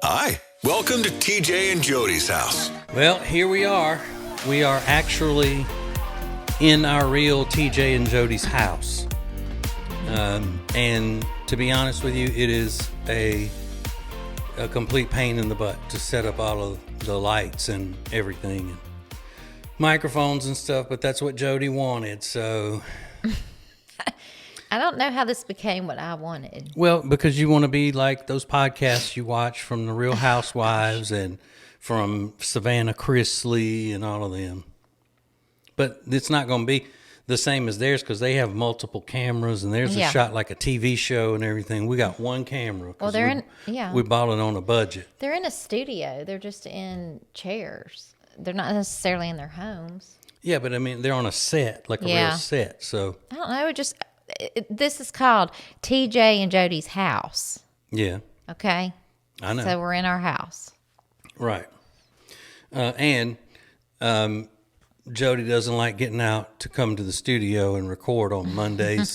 Hi, welcome to TJ and Jodi's house. Well, here we are. We are actually in our real TJ and Jodi's house. And to be honest with you, it is a complete pain in the butt to set up all of the lights and everything and microphones and stuff, but that's what Jodi wanted, so... I don't know how this became what I wanted. Well, because you want to be like those podcasts you watch from the Real Housewives and from Savannah Chrisley and all of them. But it's not going to be the same as theirs because they have multiple cameras and theirs is shot like a TV show and everything. We got one camera. Well, we bought it on a budget. They're in a studio. They're just in chairs. They're not necessarily in their homes. Yeah, but I mean, they're on a set, like a real set. So I don't know. This is called TJ and Jodi's house. Yeah. Okay. I know. So we're in our house. Right. And Jodi doesn't like getting out to come to the studio and record on Mondays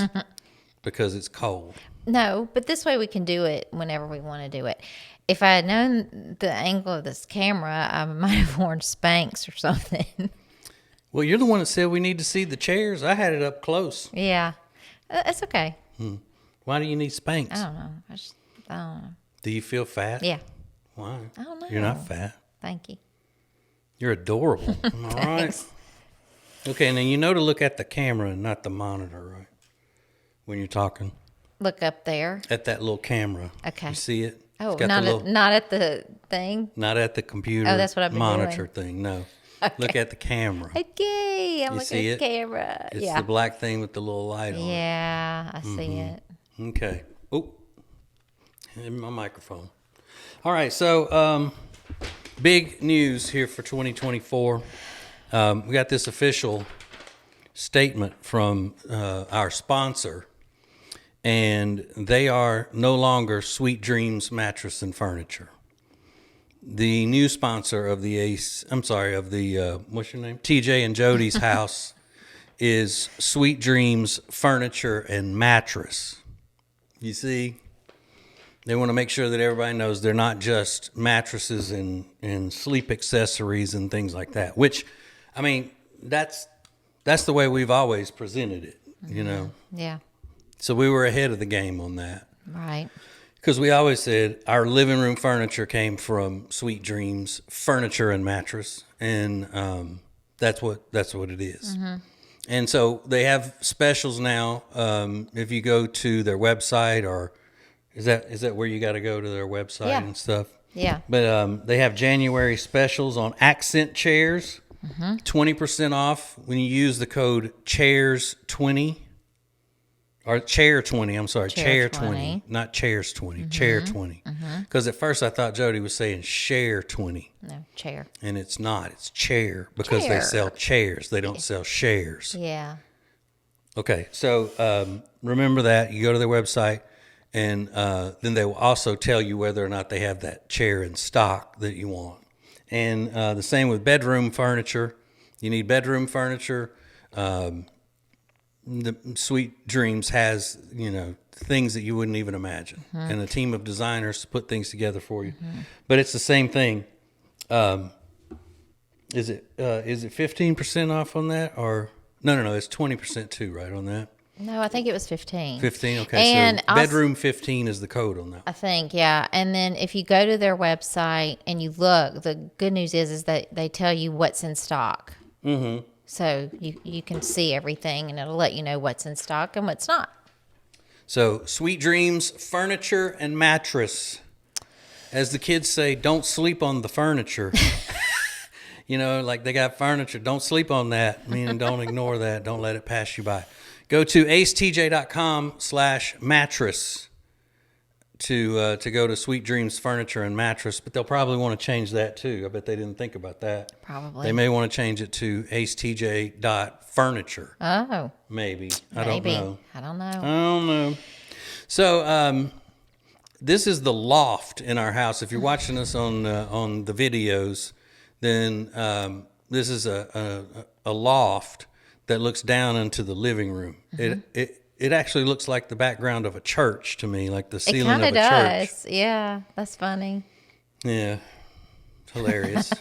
because it's cold. No, but this way we can do it whenever we want to do it. If I had known the angle of this camera, I might have worn Spanx or something. Well, you're the one that said we need to see the chairs. I had it up close. Yeah. It's okay. Why do you need Spanx? I don't know. I don't know. Do you feel fat? Yeah. Why? I don't know. You're not fat. Thank you. You're adorable. Am I right? Okay, now you know to look at the camera and not the monitor, right? When you're talking. Look up there. At that little camera. Okay. You see it? Oh, not at the thing? Not at the computer that's what I've been monitor doing. thing, no. Okay. Look at the camera. Okay, I'm You looking see at the it? camera. It's the black thing with the little light on it. Yeah, I see it. Okay. Oh, and my microphone. All right, so big news here for 2024. We got this official statement from our sponsor, and they are no longer Sweet Dreams Mattress and Furniture. The new sponsor of what's your name? TJ and Jodi's house is Sweet Dreams Furniture and Mattress. You see, they want to make sure that everybody knows they're not just mattresses and sleep accessories and things like that, which, I mean, that's the way we've always presented it, you know? Yeah. So we were ahead of the game on that. Right. Because we always said our living room furniture came from Sweet Dreams Furniture and Mattress, and that's what it is. Mm-hmm. And so they have specials now. If you go to their website, or is that where you got to go to their website and stuff? Yeah. But they have January specials on accent chairs, 20% off when you use the code CHAIRS20. Or chair 20, I'm sorry, chair 20, not chairs 20, chair 20. Because at first I thought Jodi was saying share 20. No, chair. And it's not, it's chair because they sell chairs. They don't sell shares. Yeah. Okay, so remember that. You go to their website, and then they will also tell you whether or not they have that chair in stock that you want. And the same with bedroom furniture. You need bedroom furniture. The Sweet Dreams has, things that you wouldn't even imagine, and a team of designers to put things together for you. But it's the same thing. Is it 15% off on that, or no? It's 20% too, right, on that? No, I think it was 15. 15, okay. And so bedroom 15 is the code on that. I think, yeah. And then if you go to their website and you look, the good news is that they tell you what's in stock. Mm-hmm. So you can see everything, and it'll let you know what's in stock and what's not. So Sweet Dreams Furniture and Mattress. As the kids say, don't sleep on the furniture. Like they got furniture. Don't sleep on that. Meaning don't ignore that. Don't let it pass you by. Go to acetj.com/mattress to go to Sweet Dreams Furniture and Mattress, but they'll probably want to change that too. I bet they didn't think about that. Probably. They may want to change it to acetj.furniture. Oh. Maybe. I don't know. I don't know. So this is the loft in our house. If you're watching us on the videos, then this is a loft that looks down into the living room. Mm-hmm. It actually looks like the background of a church to me, like the ceiling of a church. It kind of does. Yeah, that's funny. Yeah, it's hilarious.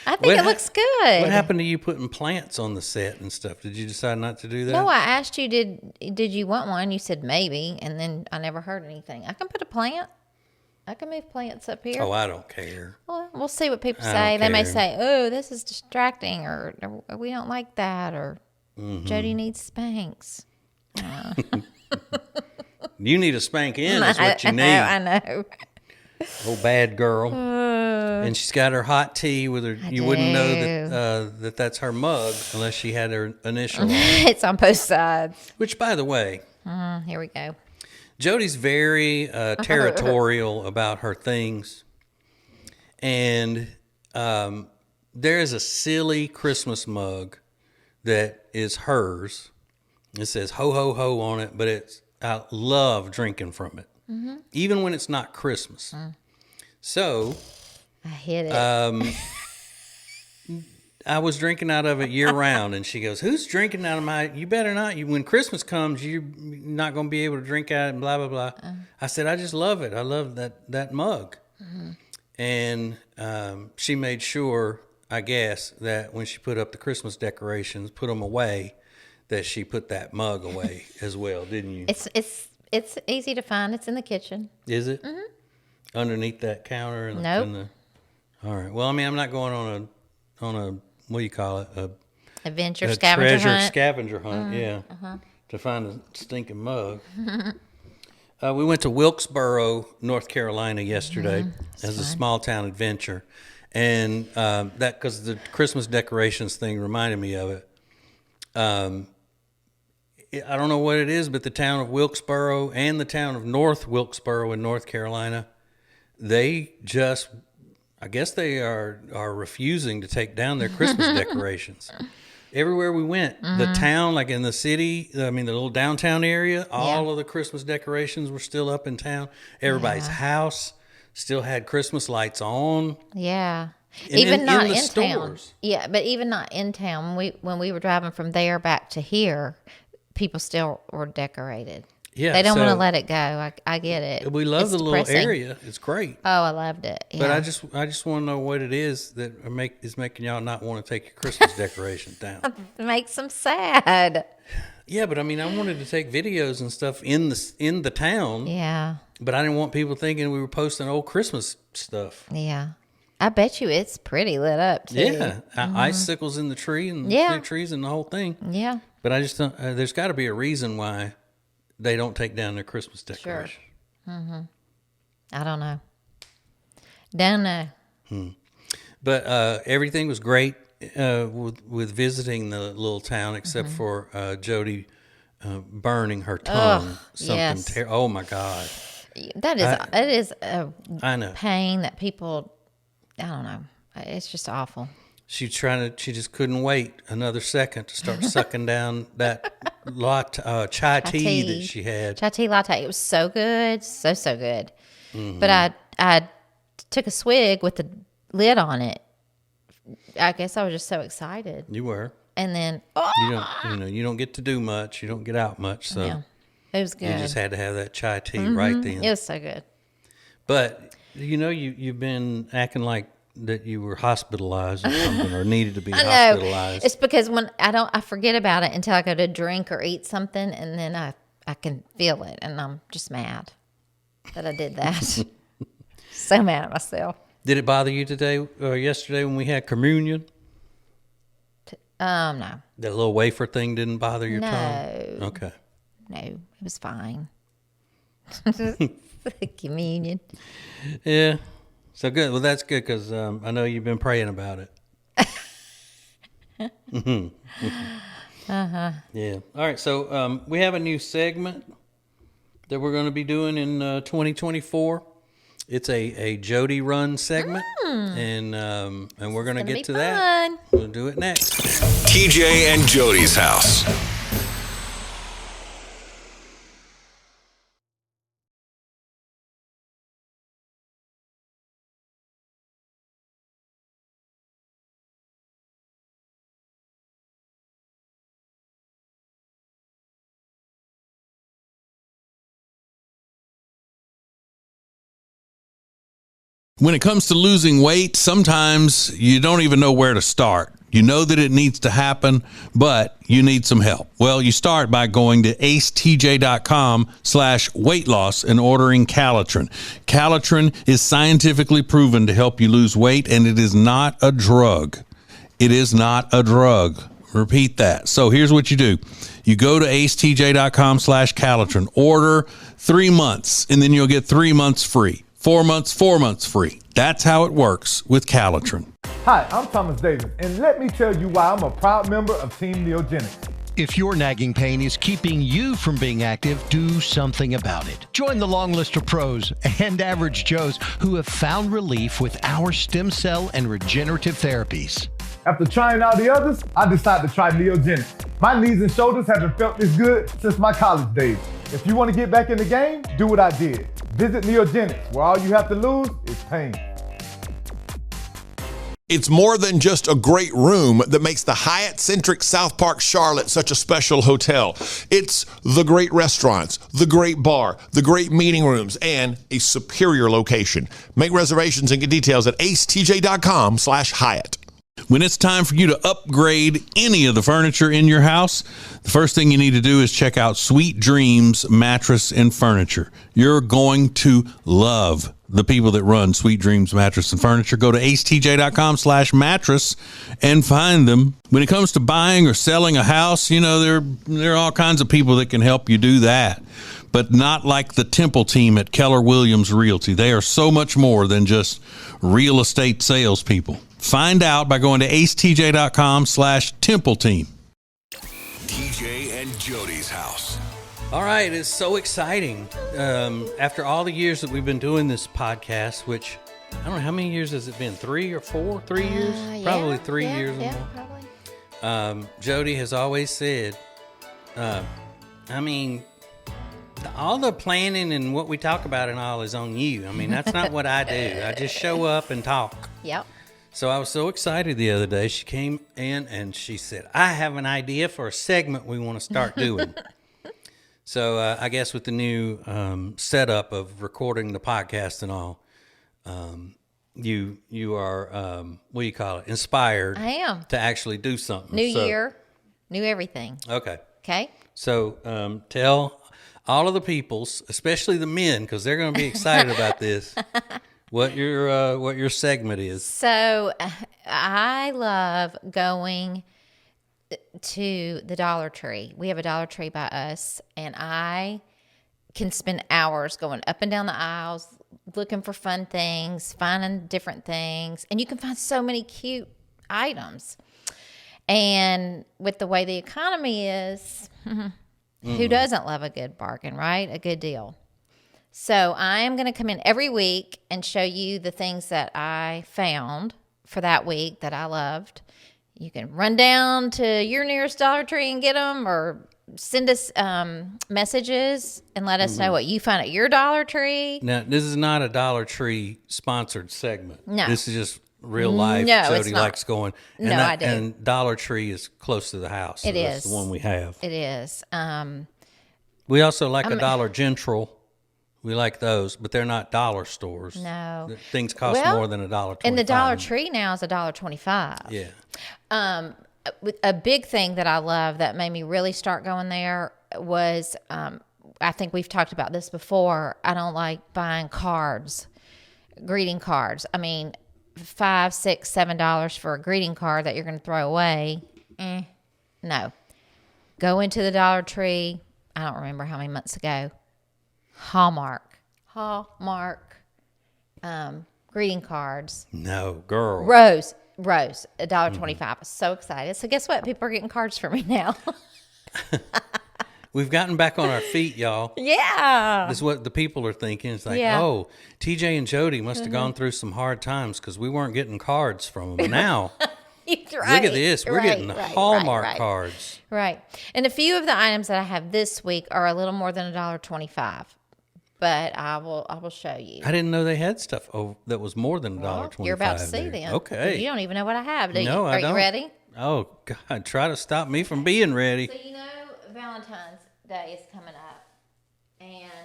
I think it looks good. What happened to you putting plants on the set and stuff? Did you decide not to do that? No, I asked you, did you want one? You said maybe, and then I never heard anything. I can put a plant. I can move plants up here. Oh, I don't care. Well, we'll see what people I say. don't They may care. say, "Oh, this is distracting," or "We don't like that," or "Jodi needs Spanx." You need a spank in. That's what you need. I know. Oh, bad girl. And she's got her hot tea with her. You wouldn't know that that's her mug unless she had her initial on it. It's on both sides. Which, by the way, Here we go. Jodi's very territorial about her things. And there is a silly Christmas mug that is hers. It says ho, ho, ho on it, but I love drinking from it, even when it's not Christmas. So I hit it. I was drinking out of it year round, and she goes, "Who's drinking out of my? You better not. When Christmas comes, you're not going to be able to drink out of it." And blah blah blah. I said, "I just love it. I love that mug." And she made sure, I guess, that when she put up the Christmas decorations, put them away, that she put that mug away as well, didn't you? It's easy to find. It's in the kitchen. Is it underneath that counter? Nope. All right. Well, I mean, I'm not going on a what do you call it? Adventure A scavenger treasure hunt. scavenger hunt. Yeah. To find a stinking mug. We went to Wilkesboro, North Carolina yesterday as a small town adventure. And that, because the Christmas decorations thing reminded me of it. I don't know what it is, but the town of Wilkesboro and the town of North Wilkesboro in North Carolina, they just, I guess they are refusing to take down their Christmas decorations. Everywhere we went, the town, like in the city, I mean, the little downtown area, all of the Christmas decorations were still up in town. Everybody's house still had Christmas lights on. Yeah. And Even not in the in town. stores. Yeah, but even not in town. When we were driving from there back to here, people still were decorated. Yeah, They don't want to so let it go. I get it. we love It's the little depressing. area. It's great. Oh, I loved it. Yeah. But I just want to know what it is that is making y'all not want to take your Christmas decorations down. It makes them sad. Yeah, but I mean, I wanted to take videos and stuff in the town, Yeah. but I didn't want people thinking we were posting old Christmas stuff. Yeah. I bet you it's pretty lit up too. Yeah, icicles in the tree and the trees and the whole thing. Yeah. But I just don't. There's got to be a reason why they don't take down their Christmas decorations. I don't know. Don't know. But everything was great with visiting the little town, except for Jodi burning her tongue. yes. Oh my God! That is a I know. pain that people, I don't know. It's just awful. She just couldn't wait another second to start sucking down that chai tea that she had. Chai tea latte. It was so good. So good. But I took a swig with the lid on it. I guess I was just so excited. You were. And then, You don't get to do much. You don't get out much. So yeah, it was good. you just had to have that chai tea right then. It was so good. But you've been acting like that you were hospitalized or something, or needed to be I know. hospitalized. It's because when I forget about it until I go to drink or eat something, and then I can feel it, and I'm just mad that I did that. So mad at myself. Did it bother you today or yesterday when we had communion? No, That little wafer thing didn't bother your No. tongue? Okay. no, it was fine. Communion. Yeah. So good. Well, that's good because I know you've been praying about it. Yeah. All right. So we have a new segment that we're going to be doing in 2024. It's a Jodi run segment, and we're going to get to that. Fun. We'll do it next. TJ and Jodi's house. When it comes to losing weight, sometimes you don't even know where to start. You know that it needs to happen, but you need some help. Well, you start by going to acetj.com/weight loss and ordering Calitrin. Calitrin is scientifically proven to help you lose weight, and it is not a drug. It is not a drug. Repeat that. So here's what you do. You go to acetj.com/Calitrin, order 3 months, and then you'll get 3 months free. 4 months, 4 months free. That's how it works with Calitrin. Hi, I'm Thomas Davis, and let me tell you why I'm a proud member of Team Neogenics. If your nagging pain is keeping you from being active, do something about it. Join the long list of pros and average Joes who have found relief with our stem cell and regenerative therapies. After trying all the others, I decided to try Neogenics. My knees and shoulders haven't felt this good since my college days. If you want to get back in the game, do what I did. Visit Neogenics, where all you have to lose is pain. It's more than just a great room that makes the Hyatt-centric South Park Charlotte such a special hotel. It's the great restaurants, the great bar, the great meeting rooms, and a superior location. Make reservations and get details at acetj.com/Hyatt. When it's time for you to upgrade any of the furniture in your house, the first thing you need to do is check out Sweet Dreams Mattress and Furniture. You're going to love the people that run Sweet Dreams Mattress and Furniture. Go to acetj.com/mattress and find them. When it comes to buying or selling a house, you know, there are all kinds of people that can help you do that, but not like the Temple team at Keller Williams Realty. They are so much more than just real estate salespeople. Find out by going to acetj.com/Temple team. TJ and Jody's house. All right, it's so exciting. After all the years that we've been doing this podcast, which I don't know, how many years has it been? 3 or 4? 3 years? Probably 3 years or more. Probably. Jody has always said, all the planning and what we talk about and all is on you. I mean, that's not what I do. I just show up and talk. Yep. So I was so excited the other day. She came in and she said, I have an idea for a segment we want to start doing. So I guess with the new setup of recording the podcast and all, you are, what do you call it, inspired. I am. To actually do something. New year, new everything. Okay. Okay. So tell all of the peoples, especially the men, because they're going to be excited about this, what your segment is. So I love going to the Dollar Tree. We have a Dollar Tree by us, and I can spend hours going up and down the aisles, looking for fun things, finding different things, and you can find so many cute items. And with the way the economy is, who doesn't love a good bargain, right? A good deal. So I am going to come in every week and show you the things that I found for that week that I loved. You can run down to your nearest Dollar Tree and get them, or send us messages and let us know what you find at your Dollar Tree. Now, this is not a Dollar Tree sponsored segment. No. This is just real life. No, Jody it's not. likes going. And No, I do. And Dollar Tree is close to the house. So It that's is. the one we have. It is. We also like a Dollar General. We like those, but they're not dollar stores. No. Things cost Well, more than $1.25. And the Dollar Tree now is $1.25. Yeah. A big thing that I love that made me really start going there was, I think we've talked about this before, I don't like buying cards, greeting cards. I mean, $5, $6, $7 for a greeting card that you're going to throw away. No. Go into the Dollar Tree. I don't remember how many months ago. Hallmark, greeting cards. No, girl. Rose, $1.25. I was so excited. So guess what? People are getting cards for me now. We've gotten back on our feet, y'all. Yeah. That's what the people are thinking. It's like, Yeah. oh, TJ and Jody must have gone through some hard times because we weren't getting cards from them. Now, Right. look at this. We're getting Hallmark cards. Right. And a few of the items that I have this week are a little more than $1.25. But I will show you. I didn't know they had stuff that was more than $1.25. You're about to see there. them. Okay. You don't even know what I have, do you? No, I don't. Are you ready? Oh, God. Try to stop me from being ready. So you know Valentine's Day is coming up. And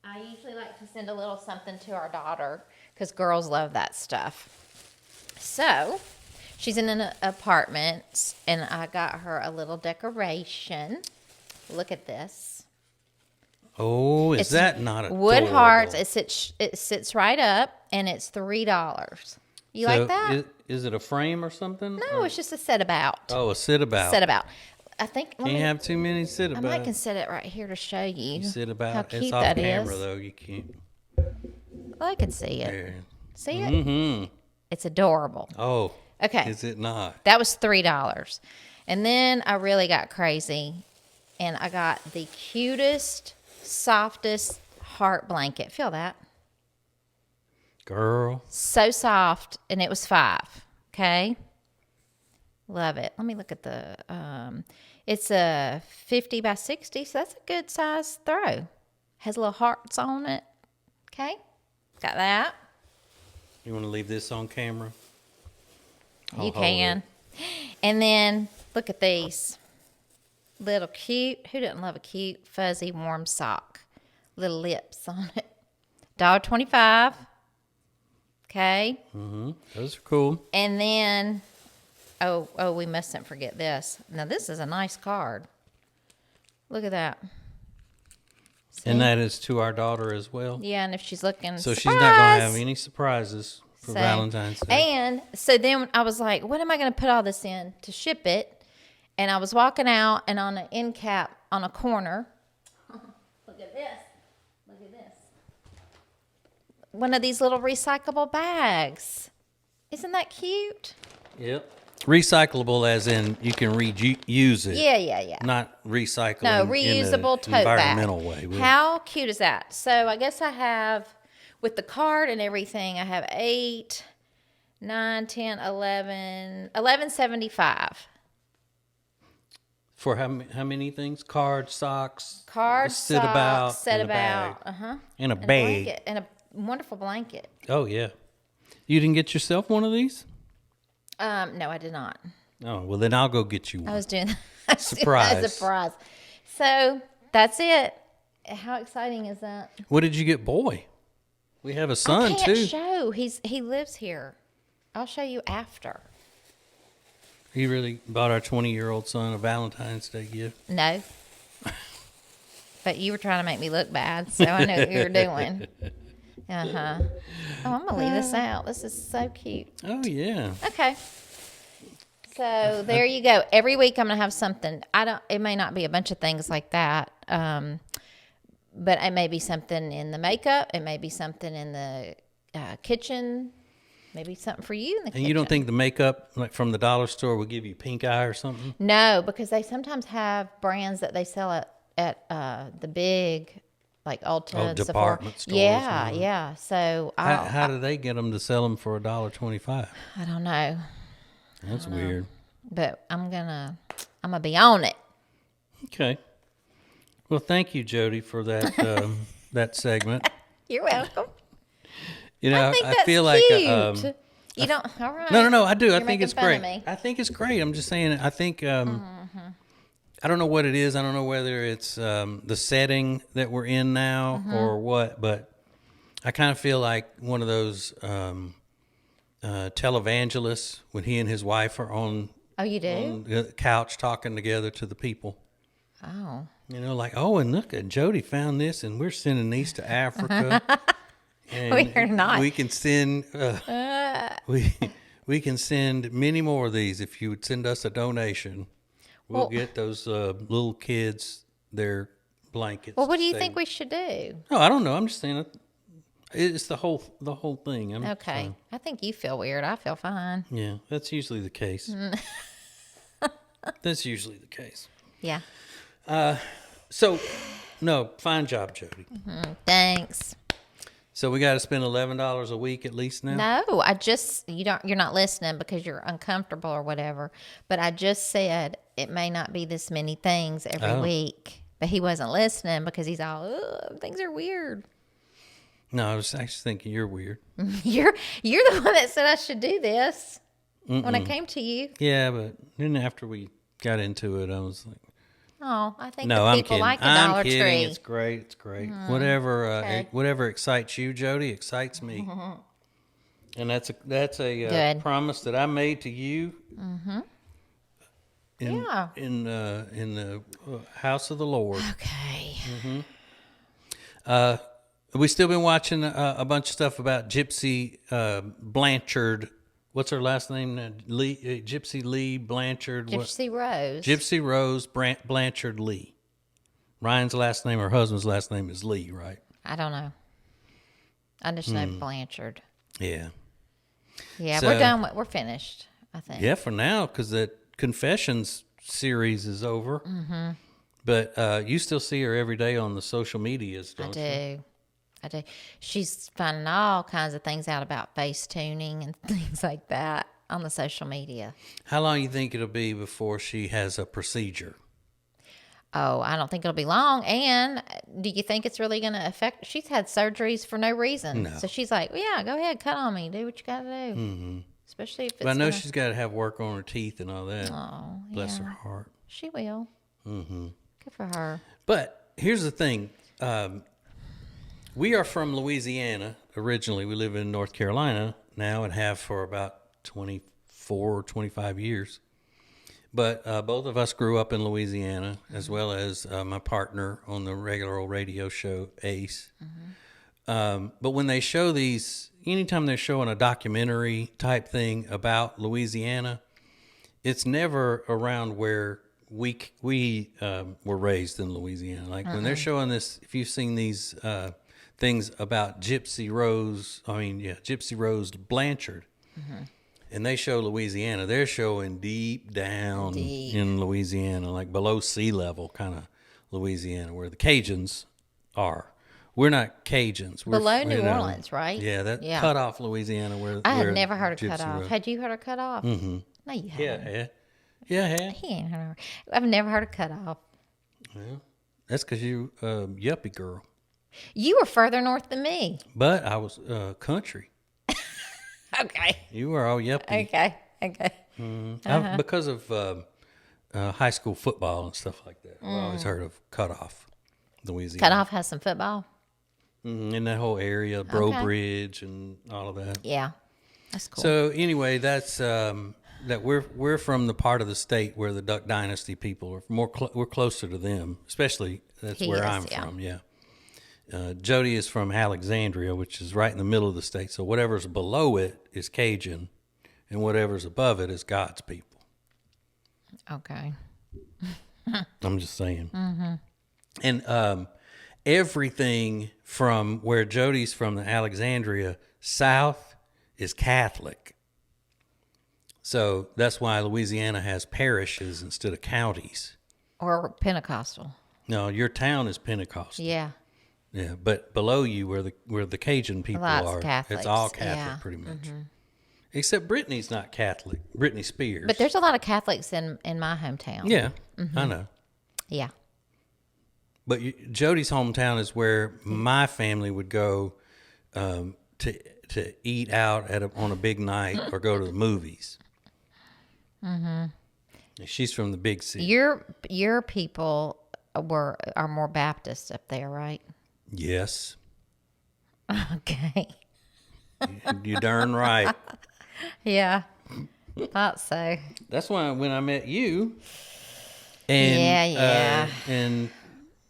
I usually like to send a little something to our daughter because girls love that stuff. So she's in an apartment, and I got her a little decoration. Look at this. Oh, is that not adorable? Wood hearts. It sits right up, and it's $3. You like that? Is it a frame or something? No, it's just a set about. Oh, a sit about. Set about. I think. Can't have too many sit I about. might can set it right here to show you. Sit about. How cute it's off that camera is. though. You can't. Well, I can see it. There. See it? Mm-hmm. It's adorable. Oh. Okay. Is it not? That was $3. And then I really got crazy, and I got the cutest, softest heart blanket. Feel that? Girl. So soft, and it was $5. Okay. Love it. Let me look at the, it's a 50 by 60, so that's a good size throw. Has little hearts on it. Okay. Got that. You want to leave this on camera? I'll You hold can. it. And then look at these. Little cute. Who doesn't love a cute, fuzzy, warm sock? Little lips on it. $1.25. Okay. Mm-hmm. Those are cool. And then, oh, we mustn't forget this. Now, this is a nice card. Look at that. See? And that is to our daughter as well. Yeah, and if she's looking, So surprise! she's not going to have any surprises for So- Valentine's Day. And so then I was like, what am I going to put all this in to ship it? And I was walking out, and on an end cap on a corner, look at this. Look at this. One of these little recyclable bags. Isn't that cute? Yep. Recyclable as in you can reuse it. Yeah. Not recycling No, in reusable an tote bag. environmental way. How cute is that? So I guess I have, with the card and everything, I have 8, 9, 10, 11, $11.75. For how many things? Cards, socks, Card, sit socks, about, set and a about, bag. and and a a bag. blanket, and a wonderful blanket. Oh yeah. You didn't get yourself one of these? No, I did not. Oh well, then I'll go get you one. I was doing that Surprise. as a surprise. So that's it. How exciting is that? What did you get, boy? We have a I son can't too. show. He lives here. I'll show you after. He really bought our 20-year-old son a Valentine's Day gift. No. But you were trying to make me look bad, so I knew what you were doing. Uh-huh. Oh, I'm going to leave this out. This is so cute. Oh yeah. Okay. So there you go. Every week I'm going to have something. It may not be a bunch of things like that. But it may be something in the makeup. It may be something in the kitchen. Maybe something for you in the kitchen. And you don't think the makeup, like from the dollar store, will give you pink eye or something? No, because they sometimes have brands that they sell at the big, like Ulta and department Sephora. stores. Yeah. So How do they get them to sell them for $1.25? I don't know, That's weird. but I'm gonna be on it. Okay. Well, thank you, Jodi, for that that segment. You're welcome. You know, I think that's feel cute. like You don't. All right. no. I do. You're I think making it's fun great. of me. I think it's great. I'm just saying. I think. I don't know what it is. I don't know whether it's the setting that we're in now or what. But I kind of feel like one of those televangelists when he and his wife are on Oh, you do? on the couch talking together to the people. Oh. You know, like, oh, and look, Jodi found this, and we're sending these to Africa. And We are not. We can send we can send many more of these if you would send us a donation. We'll get those little kids their blankets. Well, what do to you stay think we should do? No, I don't know. I'm just saying it's the whole thing. Okay. I think you feel weird. I feel fine. Yeah, that's usually the case. That's usually the case. Yeah. So, no, fine job, Jodi. Thanks. So we got to spend $11 a week at least now. No, you're not listening because you're uncomfortable or whatever. But I just said it may not be this many things every week. But he wasn't listening because he's all, ugh, things are weird. No, I was actually thinking you're weird. You're the one that said I should do this when I came to you. Yeah, but then after we got into it, I was like, Oh, I think No, the I'm people kidding. like the I'm Dollar kidding. Tree. It's great. It's great. Whatever, okay. whatever excites you, Jody, excites me. And that's a Good. promise that I made to you. Yeah. In the house of the Lord. Okay. We still been watching a bunch of stuff about Gypsy Blanchard. What's her last name? Lee, Gypsy Lee Blanchard. Gypsy Rose. Gypsy Rose Blanchard Lee. Ryan's last name, her husband's last name is Lee, right? I don't know. I just know Blanchard. Yeah. Yeah, So- we're done. We're finished, I think. Yeah, for now, because the Confessions series is over. But you still see her every day on the social medias, I don't you? do. I do. She's finding all kinds of things out about face tuning and things like that on the social media. How long you think it'll be before she has a procedure? Oh, I don't think it'll be long. And do you think it's really going to affect? She's had surgeries for no reason. No. So she's like, well, yeah, go ahead, cut on me. Do what you got to do. Especially if it's But I know gonna- she's got to have work on her teeth and all that. Oh, Bless yeah. her heart. She will. Good for her. But here's the thing. We are from Louisiana. Originally, we live in North Carolina now and have for about 24 or 25 years. But both of us grew up in Louisiana, as well as my partner on the regular old radio show, Ace. But when they show these, anytime they're showing a documentary type thing about Louisiana, it's never around where we were raised in Louisiana. Like when they're showing this, if you've seen these things about Gypsy Rose Blanchard, and they show Louisiana, they're showing deep down in Louisiana, like below sea level kind of Louisiana, where the Cajuns are. We're not Cajuns. We're Below New Orleans, right? Yeah, that Yeah. cut off Louisiana. Where I had where never heard of cut Gypsy off. Rose- Had you heard of cut off? Mm-hmm. No, you haven't. Yeah. He ain't heard of. I've never heard of cut off. Well, that's because you yuppie girl. You were further north than me. But I was country. Okay. You were all yuppie. Okay. Okay. Because of high school football and stuff like that. I've always heard of Cutoff, Louisiana. Cut off has some football. In that whole area, Bro Bridge and all of that. Yeah. That's cool. So anyway, that's that we're from the part of the state where the Duck Dynasty people are more. We're closer to them, especially that's where I'm from. Yeah. Jodi is from Alexandria, which is right in the middle of the state. So whatever's below it is Cajun, and whatever's above it is God's people. Okay. I'm just saying. And everything from where Jodi's from, the Alexandria south, is Catholic. So that's why Louisiana has parishes instead of counties. Or Pentecostal. No, your town is Pentecostal. Yeah. Yeah, but below you, where the Cajun people Lots are, Catholics, it's all Catholic yeah. pretty much. Except Brittany's not Catholic. Britney Spears. But there's a lot of Catholics in my hometown. yeah, I know. Yeah. But Jodi's hometown is where my family would go to eat out on a big night or go to the movies. She's from the big city. Your people are more Baptist up there, right? Yes, Okay. you darn right. Yeah. Thought so. That's why when I met you, and Yeah. and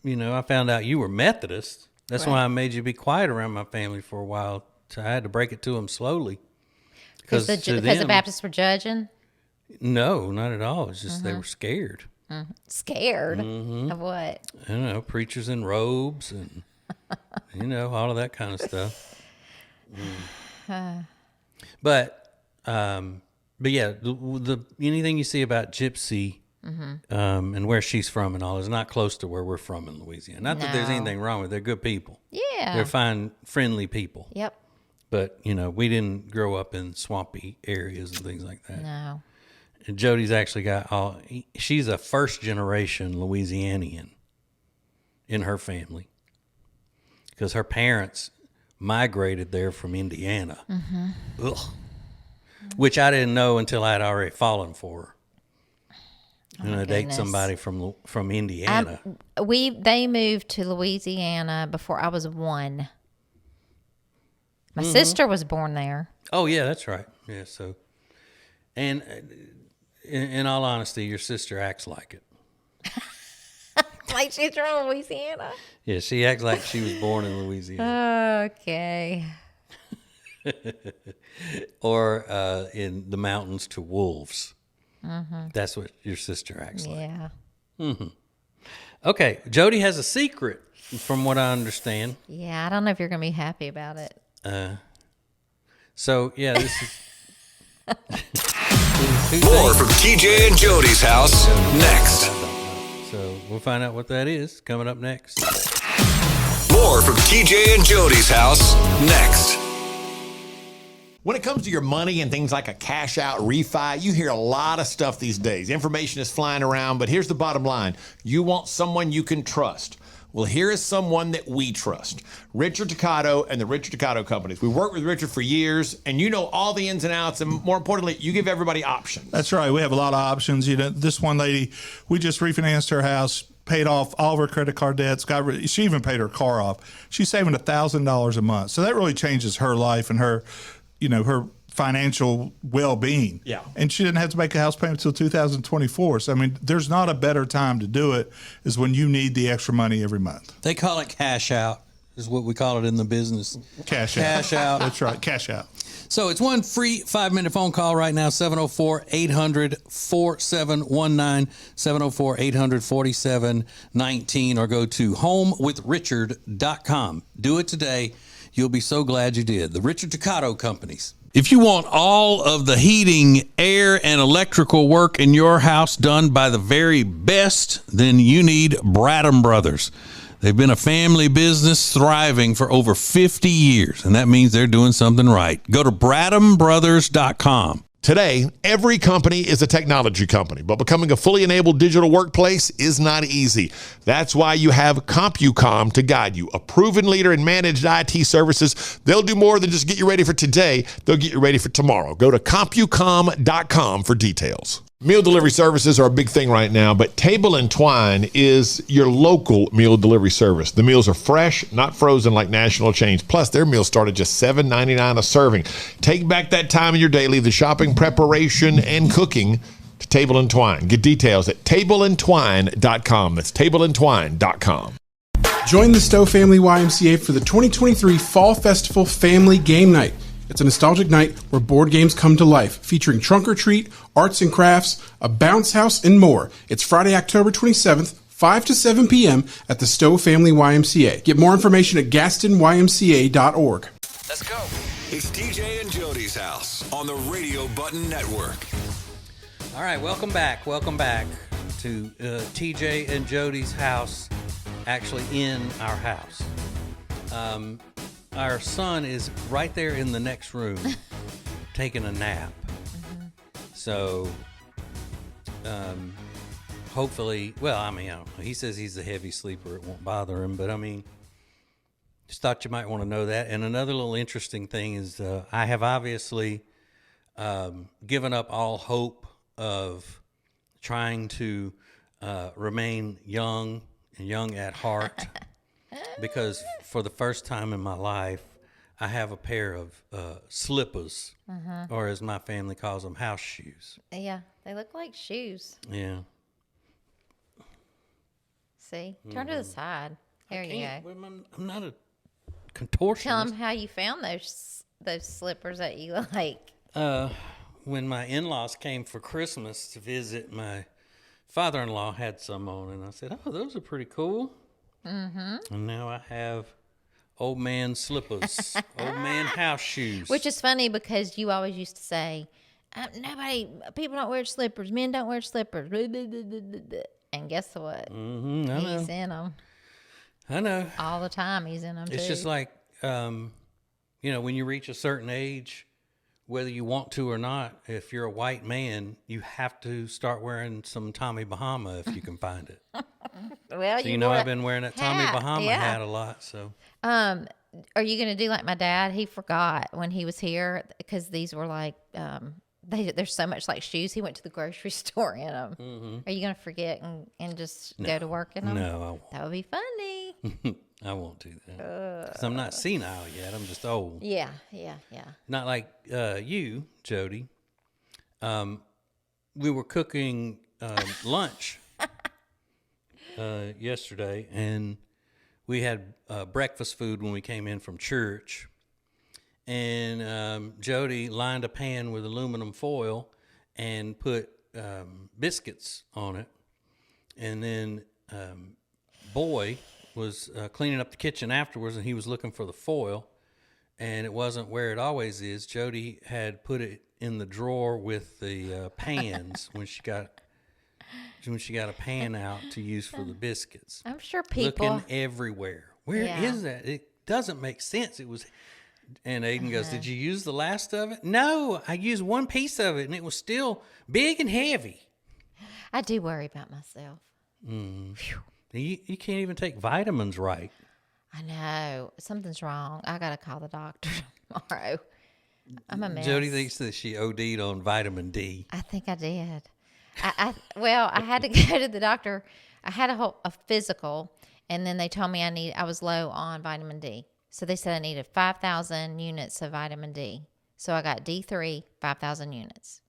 I found out you were Methodist. That's why I made you be quiet around my family for a while. So I had to break it to them slowly. Because the Baptists were judging? No, not at all. It's just they were scared. Scared of what? I don't know, preachers in robes and all of that kind of stuff. But yeah, the anything you see about Gypsy and where she's from and all is not close to where we're from in Louisiana. Not that there's No. anything wrong with it. They're good people. Yeah. They're fine, friendly people. Yep. But, we didn't grow up in swampy areas and things like that. No. And Jodi's actually she's a first generation Louisianian in her family. Because her parents migrated there from Indiana. Ugh. Which I didn't know until I had already fallen for her. And I date somebody from Indiana. They moved to Louisiana before I was 1. My sister was born there. Oh yeah, that's right. Yeah. So, and in all honesty, your sister acts like it. Like she's from Louisiana. Yeah, she acts like she was born in Louisiana. Okay. Or in the mountains to wolves. That's what your sister acts like. Yeah. Okay, Jodi has a secret, from what I understand. Yeah, I don't know if you're going to be happy about it. So, yeah, this is... More from TJ and Jodi's house next. So we'll find out what that is coming up next. More from TJ and Jodi's house next. When it comes to your money and things like a cash out refi, you hear a lot of stuff these days. Information is flying around, but here's the bottom line. You want someone you can trust. Well, here is someone that we trust. Richard Toccato and the Richard Toccato Companies. We've worked with Richard for years, and you know all the ins and outs, and more importantly, you give everybody options. That's right. We have a lot of options. You know, this one lady, we just refinanced her house, paid off all of her credit card debts. She even paid her car off. She's saving $1,000 a month. So that really changes her life and her, her financial well-being. Yeah. And she didn't have to make a house payment until 2024. So, I mean, there's not a better time to do it is when you need the extra money every month. They call it cash out, is what we call it in the business. Cash out. Cash out. That's right. Cash out. So it's one free 5-minute phone call right now, 704-800-4719, 704-800-4719, or go to homewithrichard.com. Do it today. You'll be so glad you did. The Richard Toccato Companies. If you want all of the heating, air, and electrical work in your house done by the very best, then you need Bradham Brothers. They've been a family business thriving for over 50 years, and that means they're doing something right. Go to BradhamBrothers.com. Today, every company is a technology company, but becoming a fully enabled digital workplace is not easy. That's why you have CompuCom to guide you, a proven leader in managed IT services. They'll do more than just get you ready for today. They'll get you ready for tomorrow. Go to CompuCom.com for details. Meal delivery services are a big thing right now, but Table and Twine is your local meal delivery service. The meals are fresh, not frozen like national chains. Plus, their meals start at just $7.99 a serving. Take back that time in your day, leave the shopping, preparation, and cooking to Table and Twine. Get details at tableandtwine.com. That's tableandtwine.com. Join the Stowe Family YMCA for the 2023 Fall Festival Family Game Night. It's a nostalgic night where board games come to life, featuring trunk or treat, arts and crafts, a bounce house, and more. It's Friday, October 27th, 5 to 7 p.m. at the Stowe Family YMCA. Get more information at gastonymca.org. Let's go. It's TJ and Jodi's house on the Radio Button Network. All right, welcome back. Welcome back to TJ and Jodi's house, actually in our house. Our son is right there in the next room taking a nap. So, hopefully, well, I mean, I don't know. He says he's a heavy sleeper. It won't bother him. But, I mean, just thought you might want to know that. And another little interesting thing is I have obviously given up all hope of trying to remain young and young at heart. Because for the first time in my life, I have a pair of slippers, or as my family calls them, house shoes. Yeah, they look like shoes. Yeah. See? Turn to the side. There you go. I'm not a contortionist. Tell them how you found those slippers that you like. When my in-laws came for Christmas to visit, my father-in-law had some on, and I said, oh, those are pretty cool. Mm-hmm. And now I have old man slippers, old man house shoes. Which is funny because you always used to say, people don't wear slippers. Men don't wear slippers. And guess what? Mm-hmm, He's in them. I know. All the time he's in them, too. It's just like, when you reach a certain age, whether you want to or not, if you're a white man, you have to start wearing some Tommy Bahama if you can find it. Well, so I've been wearing that Tommy Bahama hat a lot. So, are you going to do like my dad? He forgot when he was here because these were like There's so much like shoes. He went to the grocery store in them. Mm-hmm. Are you going to forget and just go to work in them? No, I won't. That would be funny. I won't do that. 'Cause I'm not senile yet. I'm just old. Yeah. Not like you, Jody. We were cooking lunch yesterday, and we had breakfast food when we came in from church. And Jody lined a pan with aluminum foil and put biscuits on it. And then Boy was cleaning up the kitchen afterwards, and he was looking for the foil, and it wasn't where it always is. Jody had put it in the drawer with the pans when she got a pan out to use for the biscuits. I'm sure people looking everywhere. Where is that? It doesn't make sense. It was. And Aiden goes, "Did you use the last of it?" "No, I used one piece of it, and it was still big and heavy." I do worry about myself. You can't even take vitamins right. I know. Something's wrong. I got to call the doctor tomorrow. I'm a mess. Jody thinks that she OD'd on vitamin D. I think I did. I had to go to the doctor. I had a physical, and then they told me I was low on vitamin D. So they said I needed 5,000 units of vitamin D. So I got D3, 5,000 units.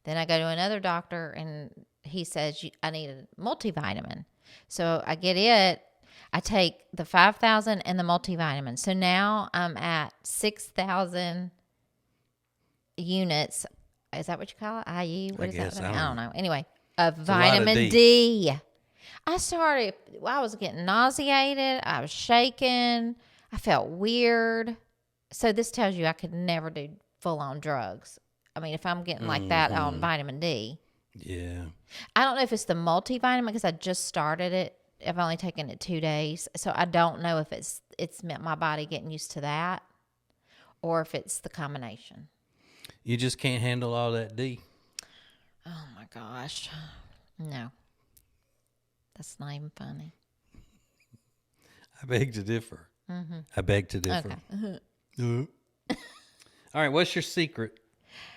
Then I go to another doctor, and he says I need a multivitamin. So I get it. I take the 5,000 and the multivitamin. So now I'm at 6,000 units. Is that what you call it? IU? What is that? I don't know. Anyway, of vitamin D. I was getting nauseated. I was shaking. I felt weird. So this tells you I could never do full-on drugs. I mean, if I'm getting like that on vitamin D. Yeah. I don't know if it's the multivitamin because I just started it. I've only taken it 2 days. So I don't know if it's my body getting used to that or if it's the combination. You just can't handle all that D. Oh, my gosh. No. That's not even funny. I beg to differ. Mm-hmm. I beg to differ. Okay. All right, what's your secret?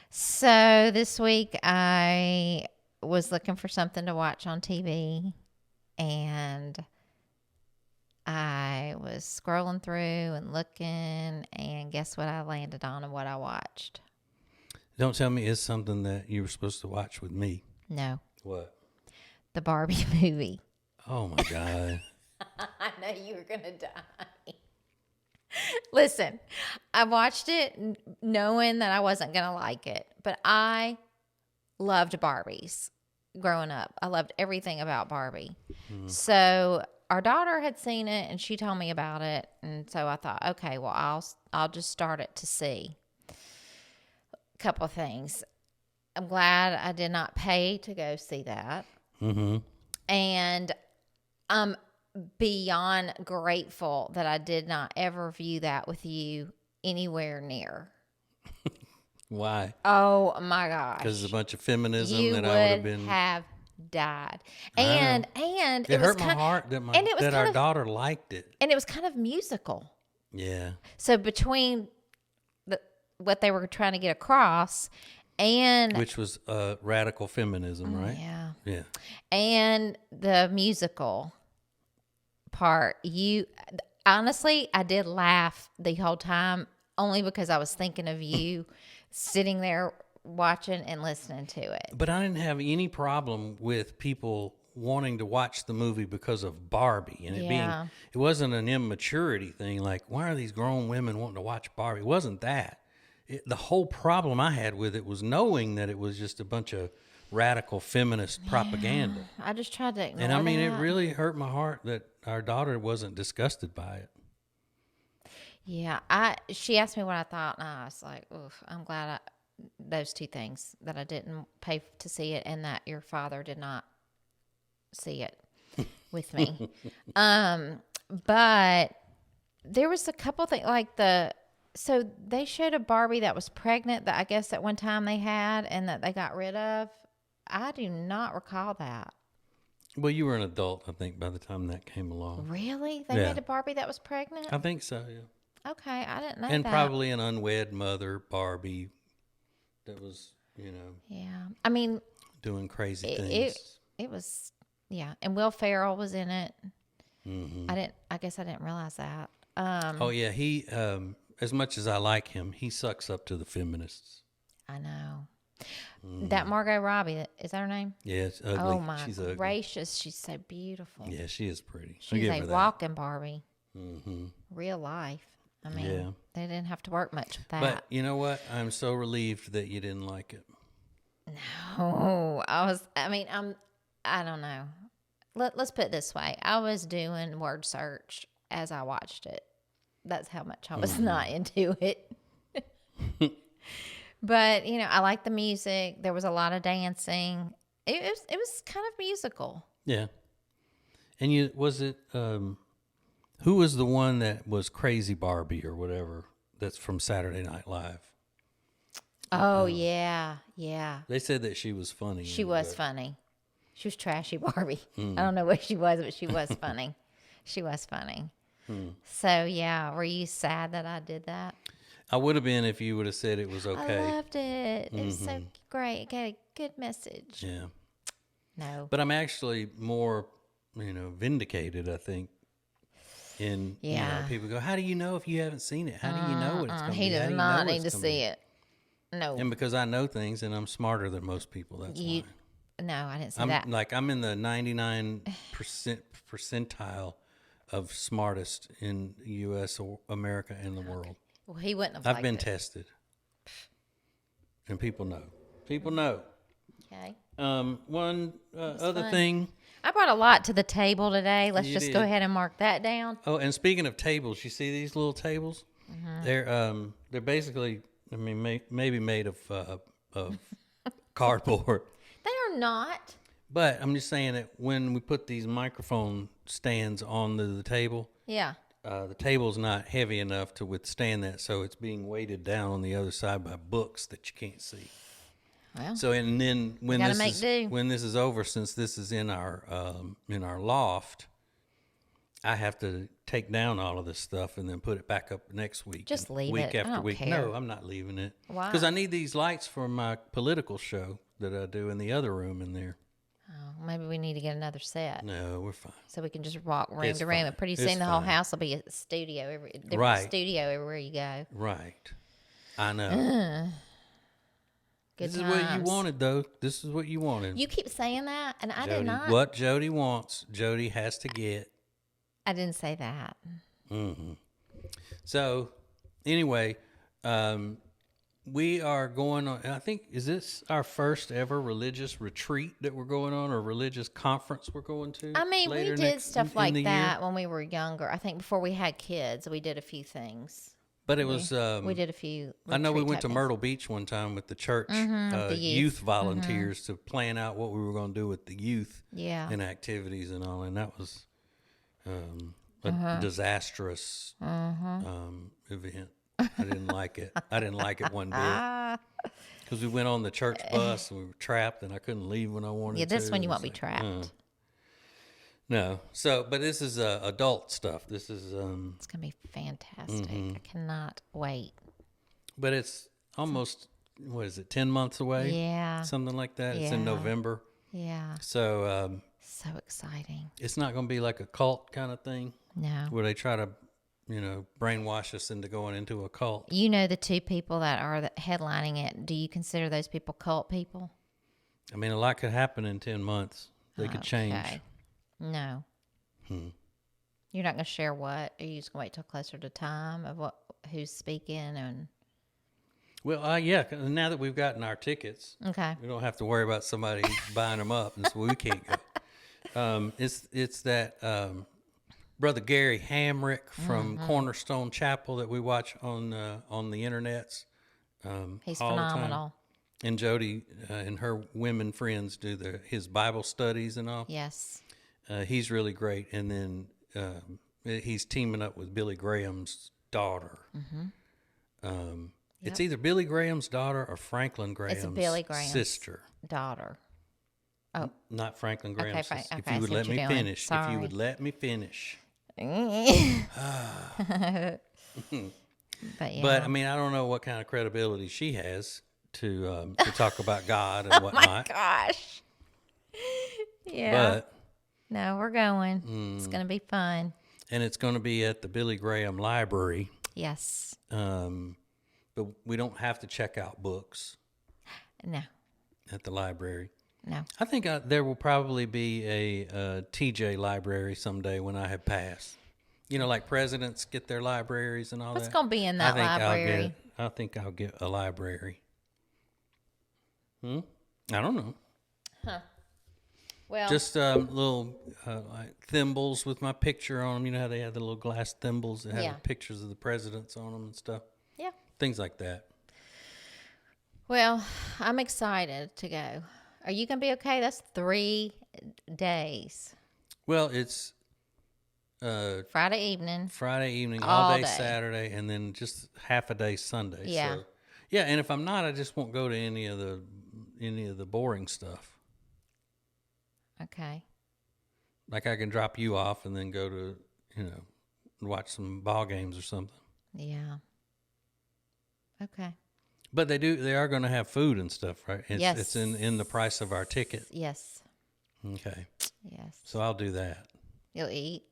So this week I was looking for something to watch on TV, and I was scrolling through and looking, and guess what I landed on and what I watched? Don't tell me it's something that you were supposed to watch with me. No. What? The Barbie movie. Oh, my God. I know you were going to die. Listen, I watched it knowing that I wasn't going to like it, but I loved Barbies growing up. I loved everything about Barbie. So our daughter had seen it, and she told me about it, and so I thought, okay, well, I'll just start it to see. A couple of things. I'm glad I did not pay to go see that. Mm-hmm. And I'm beyond grateful that I did not ever view that with you anywhere near. Why? Oh my gosh! Because it's a bunch of feminism you that I would have been. Have died, and it hurt my heart that our daughter liked it, and it was kind of musical. Yeah. So between what they were trying to get across, and which was radical feminism, right? Yeah. And the musical part, honestly, I did laugh the whole time only because I was thinking of you sitting there watching and listening to it. But I didn't have any problem with people wanting to watch the movie because of Barbie and it wasn't an immaturity thing. Like, why are these grown women wanting to watch Barbie? It wasn't that. The whole problem I had with it was knowing that it was just a bunch of radical feminist propaganda. I just tried to ignore And I mean, that. it really hurt my heart that our daughter wasn't disgusted by it. Yeah, she asked me what I thought, and I was like, oof, I'm glad those two things, that I didn't pay to see it and that your father did not see it with me. But there was a couple things, like so they showed a Barbie that was pregnant that I guess at one time they had and that they got rid of. I do not recall that. Well, you were an adult, I think, by the time that came along. Really? They made a Barbie that was pregnant? I think so, yeah. Okay, I didn't know and that. Probably an unwed mother Barbie that was you know, Yeah. I mean, doing crazy things. it was, yeah. And Will Ferrell was in it. I guess I didn't realize that. Oh yeah, he as much as I like him, he sucks up to the feminists. I know. That Margot Robbie, is that her name? Yeah, it's ugly. Oh my She's ugly. gracious, she's so beautiful. Yeah, she is pretty. I'll She's give a her that. walking Barbie. Real life. I mean, Yeah. they didn't have to work much with that. But you know what? I'm so relieved that you didn't like it. Oh, I don't know. Let's put it this way. I was doing word search as I watched it. That's how much I was not into it. But, you know, I like the music. There was a lot of dancing. It was kind of musical. Yeah. And who was the one that was Crazy Barbie or whatever that's from Saturday Night Live? Oh, yeah. Yeah. They said that she was funny. She was funny. She was trashy Barbie. I don't know what she was, but she was funny. She was funny. So, yeah. Were you sad that I did that? I would have been if you would have said it was okay. I loved it. It was so great. It got a good message. Yeah. No. But I'm actually more, vindicated, I think. People go, how do you know if you haven't seen it? How do you know what it's going to be? He does not need to see it. No. And because I know things and I'm smarter than most people, that's why. No, I didn't say that. I'm in the 99% percentile of smartest in U.S., or America, and the world. Well, he wouldn't have I've liked been it. tested. And people know. People know. Okay. One other fun. thing. I brought a lot to the table today. Let's You just did. go ahead and mark that down. Oh, and speaking of tables, you see these little tables? They're basically, maybe made of cardboard. They are not. But I'm just saying that when we put these microphone stands on the table, Yeah. the table's not heavy enough to withstand that, so it's being weighted down on the other side by books that you can't see. Well, So and then when gotta this make is do. when this is over, since this is in our loft, I have to take down all of this stuff and then put it back up next week. Just and leave week it. I after don't week. care. No, I'm not leaving it. Why? Because I need these lights for my political show that I do in the other room in there. oh, maybe we need to get another set No, we're fine. so we can just walk room It's to room. fine. And pretty It's soon the whole fine. house will be a studio. Different Right. studio everywhere you go. Right. I know. Good This is what you times. wanted, though. This is what you wanted. You keep saying that, and I did Jody, not. what Jody wants, Jody has to get. I didn't say that. So, anyway, we are going on. I think, is this our first ever religious retreat that we're going on, or religious conference we're going to? I mean, we later did stuff in like the that year? when we were younger. I think before we had kids, we did a few things. But it was. We did a few. I know we retreat went to type Myrtle Beach one time with the church the youth youth. volunteers to plan out what we were going to do with the youth Yeah. and activities and all, and that was a disastrous event. I didn't like it. I didn't like it one bit because we went on the church bus and we were trapped, and I couldn't leave when I wanted to. Yeah, this one you won't be It's like, trapped. No, so but this is adult stuff. This is It's gonna be fantastic. I cannot wait. but it's almost, what is it, 10 months away? Yeah. Something like that. It's in Yeah. November. Yeah, So so exciting. it's not going to be like a cult kind of thing No, where they try to, brainwash us into going into a cult. you know the two people that are headlining it. Do you consider those people cult people? I mean, a lot could happen in 10 months. They could change. Okay. No. You're not gonna share what? Are you just gonna wait till closer to time of who's speaking and? Well, yeah, 'cause now that we've gotten our tickets, Okay. we don't have to worry about somebody buying them up, and so we can't go. It's that Brother Gary Hamrick from Cornerstone Chapel that we watch on the internets. He's all the time. phenomenal. And Jody and her women friends do his Bible studies and all. Yes. He's really great. And then he's teaming up with Billy Graham's daughter. It's either Billy Graham's daughter or Franklin Graham's Billy Graham's sister. Daughter. Not Franklin Graham's Frank- sister. okay, If I you would see let what me you're doing. finish. If Sorry. you would let me finish. But yeah. But I mean, I don't know what kind of credibility she has. to talk about God and whatnot. Oh my gosh. Yeah. But no, we're going. It's going to be fun. and it's going to be at the Billy Graham Library. Yes. But we don't have to check out books No. at the library. No. I think there will probably be a TJ library someday when I have passed. You know, like presidents get their libraries and all that. What's going to be in that library? I think I'll get a library. I don't know. Huh. Well, Just little like thimbles with my picture on them. You know how they have the little glass thimbles that have Yeah. pictures of the presidents on them and stuff? yeah. Things like that. Well, I'm excited to go. Are you going to be okay? That's 3 days. Well, it's Friday evening. all day day. Saturday, and then just half a day Sunday. Yeah. So, yeah, and if I'm not, I just won't go to any of the boring stuff. Okay. Like I can drop you off and then go to, watch some ball games or something. Yeah. Okay. But they are going to have food and stuff, right? Yes. It's in the price of our ticket. Yes. Okay. Yes. So I'll do that. You'll eat?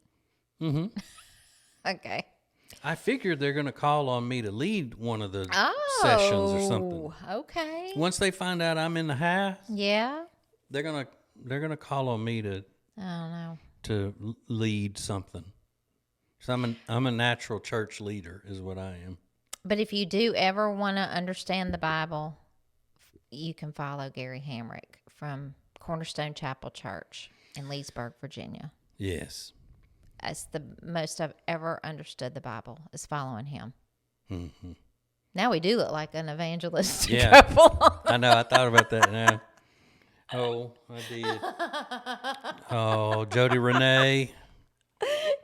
Mm-hmm. Okay. I figured they're going to call on me to lead one of the sessions or something. Okay. Once they find out I'm in the house, Yeah. they're gonna call on me to I don't know. to lead something. So I'm a natural church leader, is what I am. But if you do ever want to understand the Bible, you can follow Gary Hamrick from Cornerstone Chapel Church in Leesburg, Virginia. Yes. That's the most I've ever understood the Bible, is following him. Mm-hmm. Now we do look like an evangelist Yeah. couple. I know. I thought about that now. Oh, I did. Oh, Jodi Renee.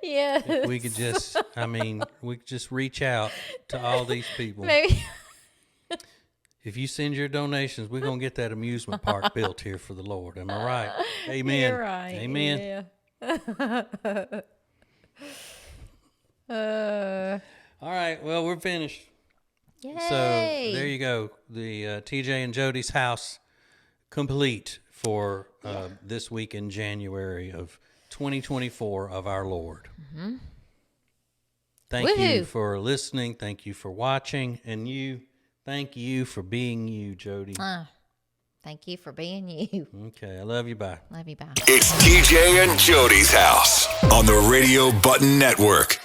Yes. We could just reach out to all these people. Maybe. If you send your donations, we're going to get that amusement park built here for the Lord. Am I right? Amen. You're right. Amen. Yeah. All right. Well, we're finished. Yay. So there you go. The TJ and Jody's house complete for this week in January of 2024 of our Lord. Mm-hmm. Thank you for listening. Thank you for watching. And thank you for being you, Jodi. Thank you for being you. Okay. I love you. Bye. Love you. Bye. It's TJ and Jody's house on the Radio Button Network.